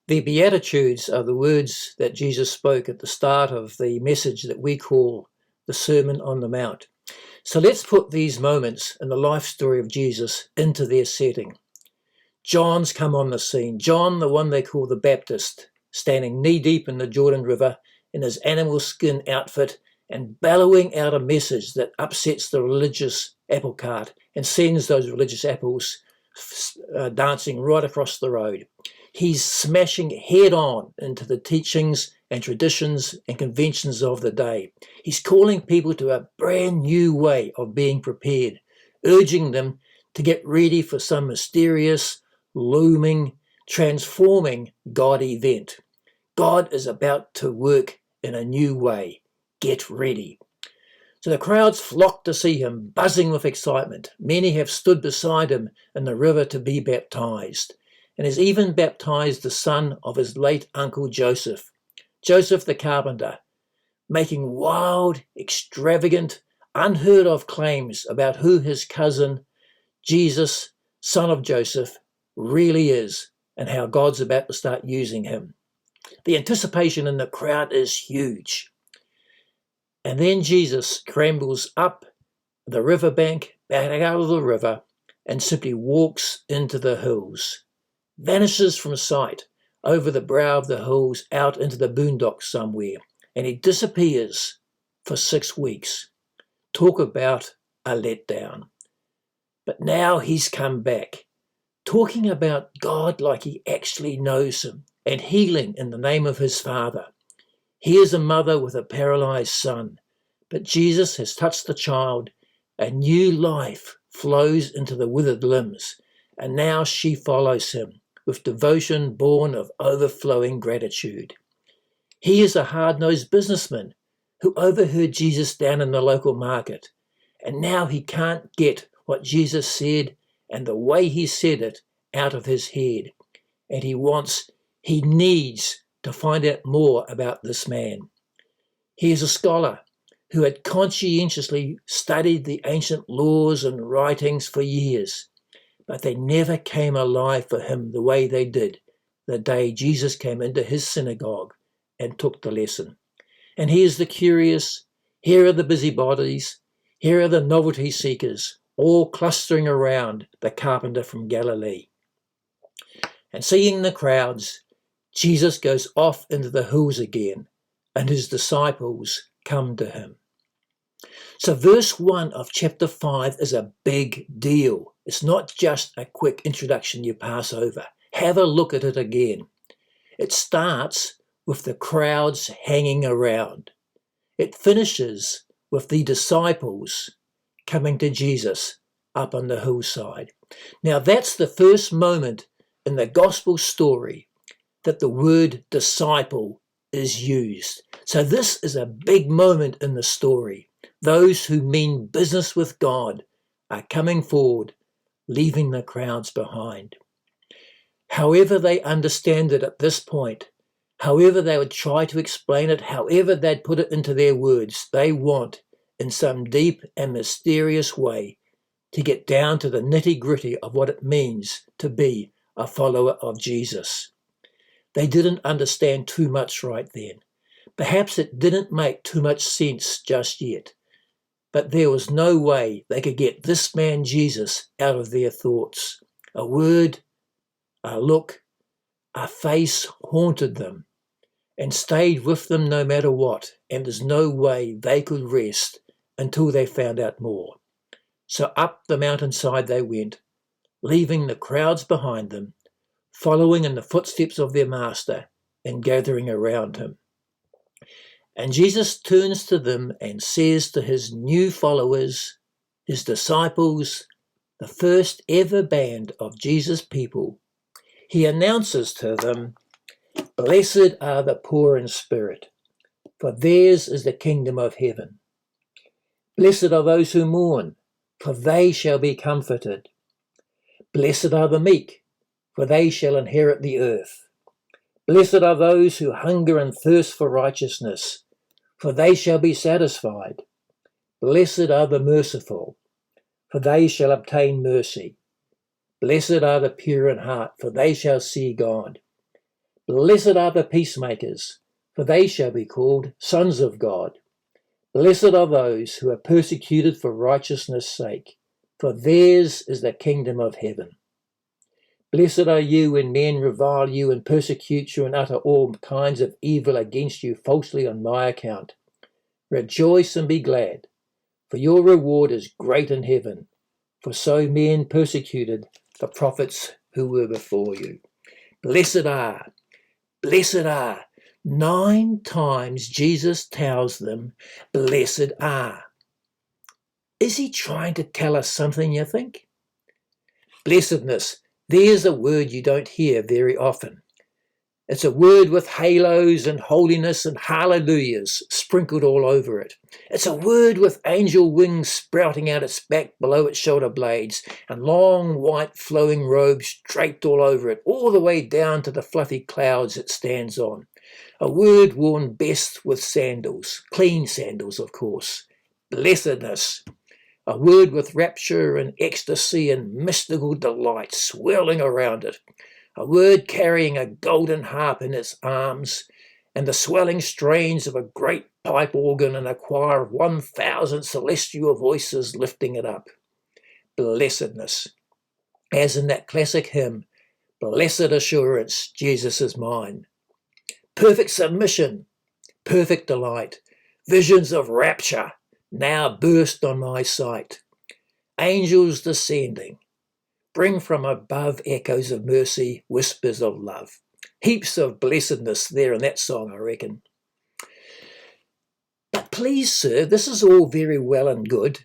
The Beatitudes are the words that Jesus spoke at the start of the message that we call the Sermon on the Mount. So let's put these moments in the life story of Jesus into their setting. John's come on the scene. John, the one they call the Baptist, standing knee-deep in the Jordan River in his animal skin outfit and bellowing out a message that upsets the religious apple cart and sends those religious apples dancing right across the road. He's smashing head on into the teachings and traditions and conventions of the day. He's calling people to a brand new way of being prepared, urging them to get ready for some mysterious, looming, transforming God event. God is about to work in a new way. Get ready. So the crowds flock to see him, buzzing with excitement. Many have stood beside him in the river to be baptized, and has even baptized the son of his late uncle Joseph, Joseph the carpenter, making wild, extravagant, unheard of claims about who his cousin, Jesus, son of Joseph, really is and how God's about to start using him. The anticipation in the crowd is huge. And then Jesus scrambles up the riverbank, back out of the river, and simply walks into the hills, vanishes from sight over the brow of the hills out into the boondocks somewhere, and he disappears for 6 weeks. Talk about a letdown. But now he's come back, talking about God like he actually knows him, and healing in the name of his Father. Here's a mother with a paralyzed son, but Jesus has touched the child. A new life flows into the withered limbs, and now she follows him with devotion born of overflowing gratitude. He is a hard-nosed businessman who overheard Jesus down in the local market, and now he can't get what Jesus said and the way he said it out of his head, and he needs to find out more about this man. He is a scholar who had conscientiously studied the ancient laws and writings for years, but they never came alive for him the way they did the day Jesus came into his synagogue and took the lesson. And here's the curious, here are the busybodies, here are the novelty seekers, all clustering around the carpenter from Galilee. And seeing the crowds, Jesus goes off into the hills again, and his disciples come to him. So verse 1 of chapter 5 is a big deal. It's not just a quick introduction you pass over. Have a look at it again. It starts with the crowds hanging around. It finishes with the disciples coming to Jesus up on the hillside. Now that's the first moment in the gospel story that the word disciple is used. So this is a big moment in the story. Those who mean business with God are coming forward, leaving the crowds behind. However they understand it at this point, however they would try to explain it, however they'd put it into their words, they want, in some deep and mysterious way, to get down to the nitty-gritty of what it means to be a follower of Jesus. They didn't understand too much right then. Perhaps it didn't make too much sense just yet. But there was no way they could get this man Jesus out of their thoughts. A word, a look, a face haunted them and stayed with them no matter what, and there's no way they could rest until they found out more. So up the mountainside they went, leaving the crowds behind them, following in the footsteps of their master and gathering around him. And Jesus turns to them and says to his new followers, his disciples, the first ever band of Jesus' people, he announces to them, "Blessed are the poor in spirit, for theirs is the kingdom of heaven. Blessed are those who mourn, for they shall be comforted. Blessed are the meek, for they shall inherit the earth. Blessed are those who hunger and thirst for righteousness, for they shall be satisfied. Blessed are the merciful, for they shall obtain mercy. Blessed are the pure in heart, for they shall see God. Blessed are the peacemakers, for they shall be called sons of God. Blessed are those who are persecuted for righteousness' sake, for theirs is the kingdom of heaven. Blessed are you when men revile you and persecute you and utter all kinds of evil against you falsely on my account. Rejoice and be glad, for your reward is great in heaven, for so men persecuted the prophets who were before you. Blessed are. 9 times Jesus tells them, blessed are. Is he trying to tell us something, you think? Blessedness, there's a word you don't hear very often. It's a word with halos and holiness and hallelujahs sprinkled all over it. It's a word with angel wings sprouting out its back below its shoulder blades and long white flowing robes draped all over it, all the way down to the fluffy clouds it stands on. A word worn best with sandals, clean sandals, of course. Blessedness. A word with rapture and ecstasy and mystical delight swirling around it. A word carrying a golden harp in its arms and the swelling strains of a great pipe organ and a choir of 1,000 celestial voices lifting it up. Blessedness. As in that classic hymn, Blessed Assurance, Jesus is mine. Perfect submission, perfect delight, visions of rapture now burst on my sight. Angels descending, bring from above echoes of mercy, whispers of love. Heaps of blessedness there in that song, I reckon. But please, sir, this is all very well and good,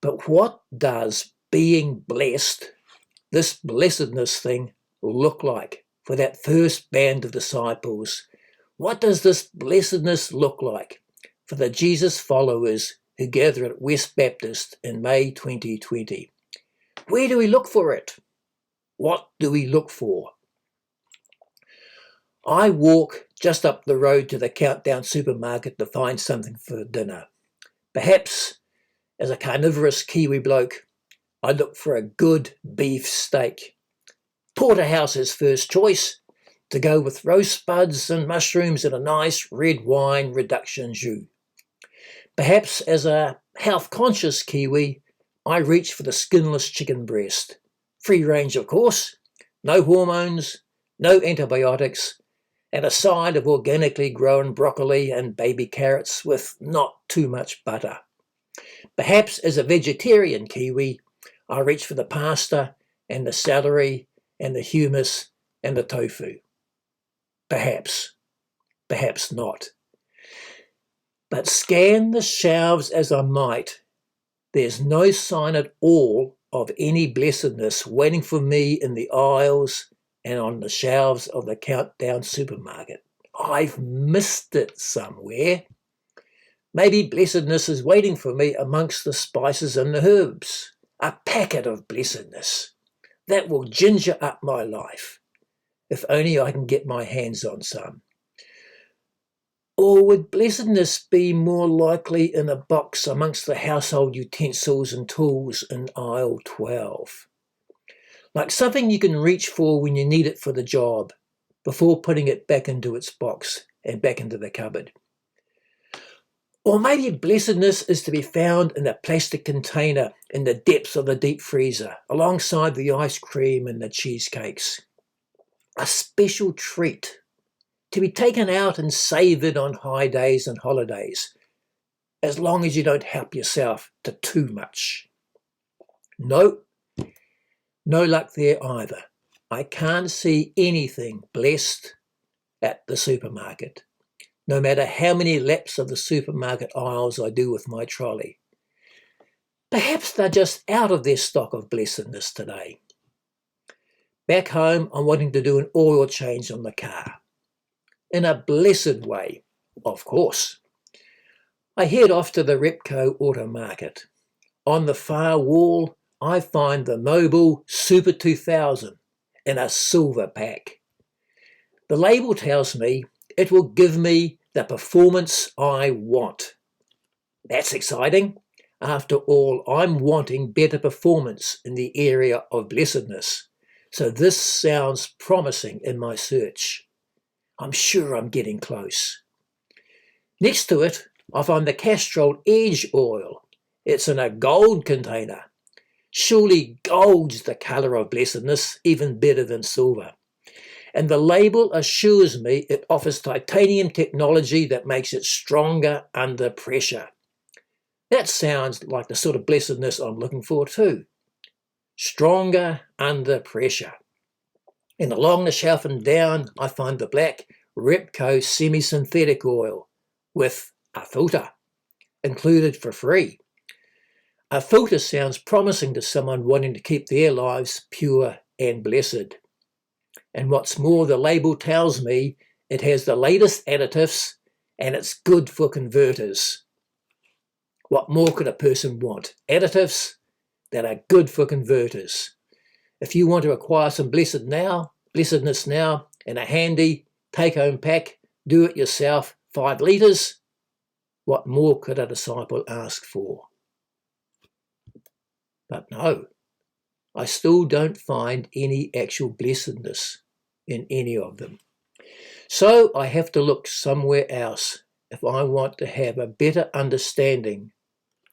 but what does being blessed, this blessedness thing, look like for that first band of disciples? What does this blessedness look like for the Jesus followers who gather at West Baptist in May 2020? Where do we look for it? What do we look for? I walk just up the road to the Countdown supermarket to find something for dinner. Perhaps, as a carnivorous Kiwi bloke, I look for a good beef steak. Porterhouse's first choice, to go with roast spuds and mushrooms and a nice red wine reduction jus. Perhaps as a health-conscious Kiwi, I reach for the skinless chicken breast. Free range, of course, no hormones, no antibiotics, and a side of organically grown broccoli and baby carrots with not too much butter. Perhaps as a vegetarian Kiwi, I reach for the pasta and the celery and the hummus and the tofu. Perhaps not. But scan the shelves as I might, there's no sign at all of any blessedness waiting for me in the aisles and on the shelves of the Countdown supermarket. I've missed it somewhere. Maybe blessedness is waiting for me amongst the spices and the herbs. A packet of blessedness. That will ginger up my life, if only I can get my hands on some. Or would blessedness be more likely in a box amongst the household utensils and tools in aisle 12? Like something you can reach for when you need it for the job, before putting it back into its box and back into the cupboard. Or maybe blessedness is to be found in a plastic container in the depths of the deep freezer, alongside the ice cream and the cheesecakes. A special treat to be taken out and savoured on high days and holidays, as long as you don't help yourself to too much. No luck there either. I can't see anything blessed at the supermarket, no matter how many laps of the supermarket aisles I do with my trolley. Perhaps they're just out of their stock of blessedness today. Back home, I'm wanting to do an oil change on the car. In a blessed way, of course. I head off to the Repco Auto Market. On the far wall, I find the Mobil Super 2000 in a silver pack. The label tells me it will give me the performance I want. That's exciting. After all, I'm wanting better performance in the area of blessedness. So this sounds promising in my search. I'm sure I'm getting close. Next to it, I find the Castrol Edge oil. It's in a gold container. Surely gold's the colour of blessedness, even better than silver. And the label assures me it offers titanium technology that makes it stronger under pressure. That sounds like the sort of blessedness I'm looking for too. Stronger under pressure. And along the shelf and down, I find the black Repco semi-synthetic oil with a filter included for free. A filter sounds promising to someone wanting to keep their lives pure and blessed. And what's more, the label tells me it has the latest additives and it's good for converters. What more could a person want? Additives that are good for converters. If you want to acquire some blessedness now, in a handy take-home pack, do it yourself, 5 litres, what more could a disciple ask for? But no, I still don't find any actual blessedness in any of them. So I have to look somewhere else if I want to have a better understanding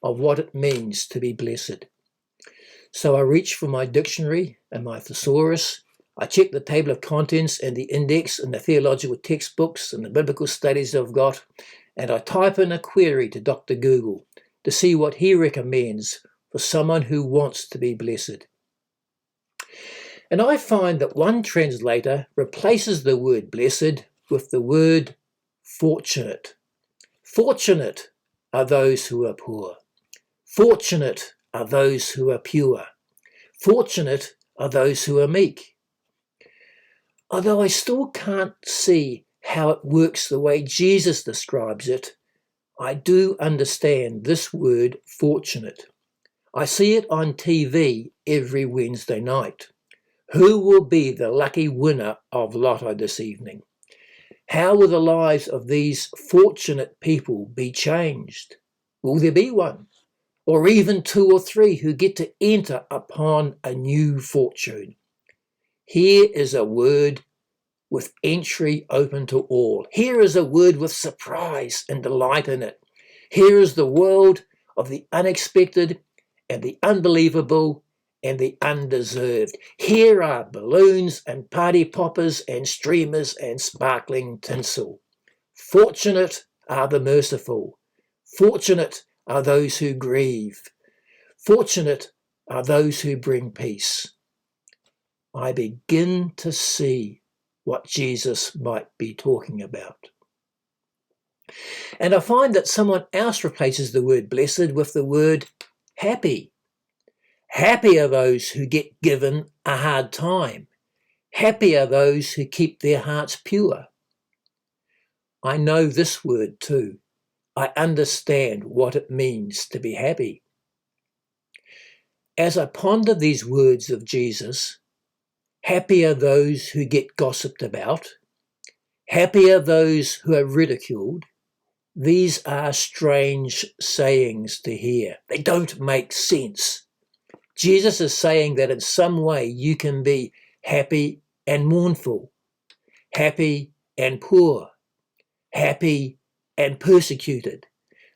of what it means to be blessed. So I reach for my dictionary and my thesaurus. I check the table of contents and the index and the theological textbooks and the biblical studies I've got, and I type in a query to Dr. Google to see what he recommends for someone who wants to be blessed. And I find that one translator replaces the word blessed with the word fortunate. Fortunate are those who are poor. Fortunate are those who are pure. Fortunate are those who are meek. Although I still can't see how it works the way Jesus describes it, I do understand this word fortunate. I see it on TV every Wednesday night. Who will be the lucky winner of Lotto this evening? How will the lives of these fortunate people be changed? Will there be one? Or even 2 or 3 who get to enter upon a new fortune? Here is a word with entry open to all. Here is a word with surprise and delight in it. Here is the world of the unexpected and the unbelievable and the undeserved. Here are balloons and party poppers and streamers and sparkling tinsel. Fortunate are the merciful. Fortunate are those who grieve. Fortunate are those who bring peace. I begin to see what Jesus might be talking about. And I find that someone else replaces the word blessed with the word happy. Happy are those who get given a hard time. Happy are those who keep their hearts pure. I know this word too. I understand what it means to be happy. As I ponder these words of Jesus, happy are those who get gossiped about. Happy are those who are ridiculed. These are strange sayings to hear. They don't make sense. Jesus is saying that in some way you can be happy and mournful, happy and poor, happy and persecuted.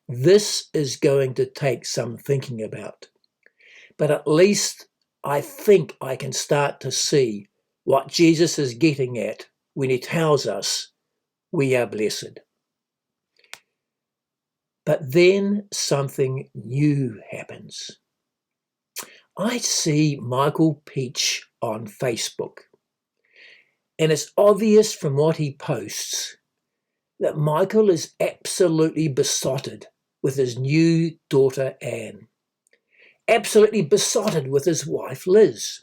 This is going to take some thinking about. But at least I think I can start to see what Jesus is getting at when he tells us we are blessed. But then something new happens. I see Michael Peach on Facebook, and it's obvious from what he posts that Michael is absolutely besotted with his new daughter Anne, absolutely besotted with his wife Liz,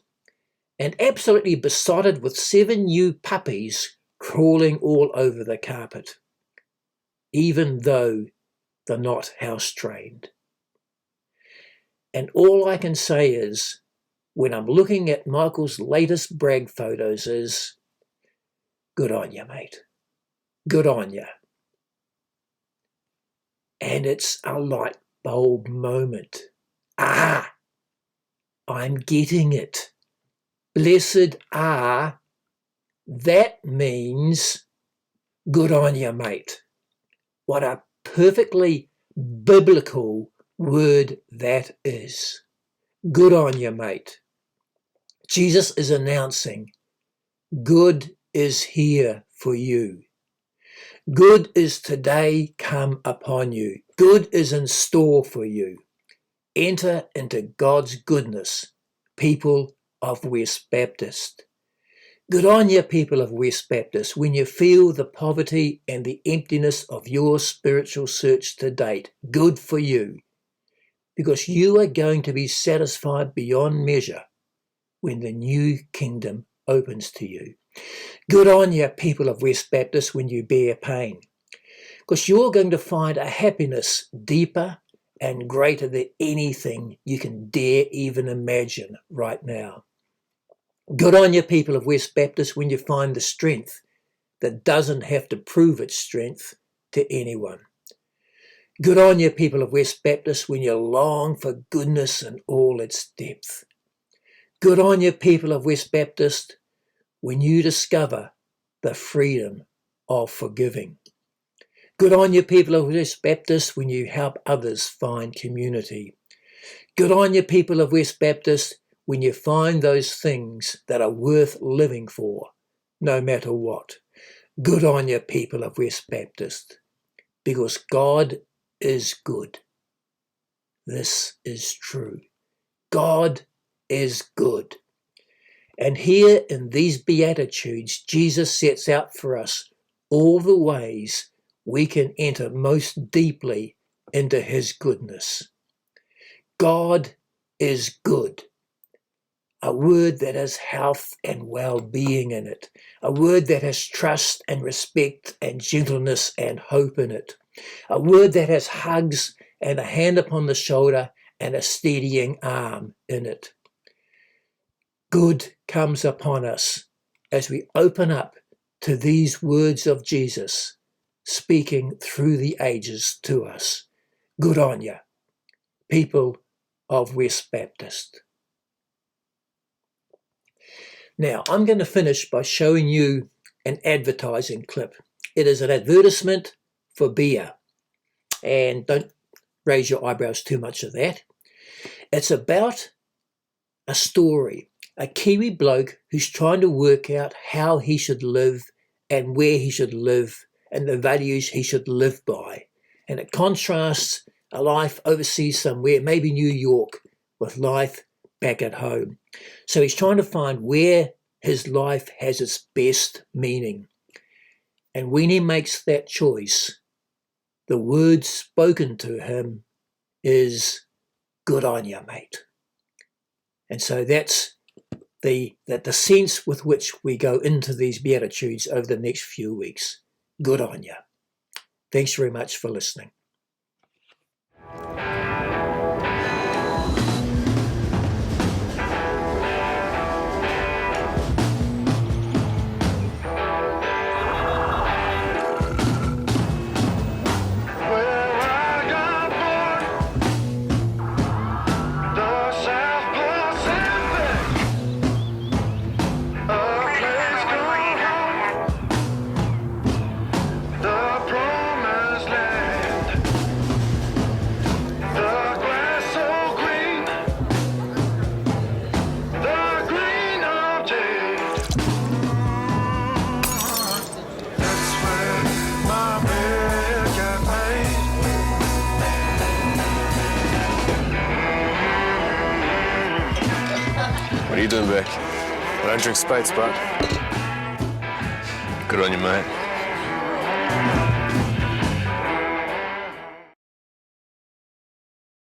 and absolutely besotted with 7 new puppies crawling all over the carpet, even though they're not house-trained. And all I can say is, when I'm looking at Michael's latest brag photos is, good on you, mate. Good on you. And it's a light bulb moment. Ah, I'm getting it. Blessed are, that means Good on you, mate. What a perfectly biblical word that is. Good on you, mate. Jesus is announcing, good is here for you. Good is today come upon you. Good is in store for you. Enter into God's goodness, people of West Baptist. Good on you, people of West Baptist, when you feel the poverty and the emptiness of your spiritual search to date. Good for you, because you are going to be satisfied beyond measure when the new kingdom opens to you. Good on you, people of West Baptist, when you bear pain, because you're going to find a happiness deeper and greater than anything you can dare even imagine right now. Good on you, people of West Baptist, when you find the strength that doesn't have to prove its strength to anyone. Good on you, people of West Baptist, when you long for goodness in all its depth. Good on you, people of West Baptist, when you discover the freedom of forgiving. Good on you, people of West Baptist, when you help others find community. Good on you, people of West Baptist, when you find those things that are worth living for, no matter what. Good on you, people of West Baptist, because God is good. This is true. God is good. And here in these Beatitudes, Jesus sets out for us all the ways we can enter most deeply into his goodness. God is good. A word that has health and well-being in it. A word that has trust and respect and gentleness and hope in it. A word that has hugs and a hand upon the shoulder and a steadying arm in it. Good comes upon us as we open up to these words of Jesus speaking through the ages to us. Good on you, people of West Baptist. Now, I'm going to finish by showing you an advertising clip. It is an advertisement for beer. And don't raise your eyebrows too much at that. It's about a story, a Kiwi bloke who's trying to work out how he should live and where he should live and the values he should live by. And it contrasts a life overseas somewhere, maybe New York, with life back at home. So he's trying to find where his life has its best meaning. And when he makes that choice, the word spoken to him is, good on you, mate. And so that's the sense with which we go into these Beatitudes over the next few weeks. Good on you. Thanks very much for listening. What are you doing back? I don't drink spades, but good on you, mate.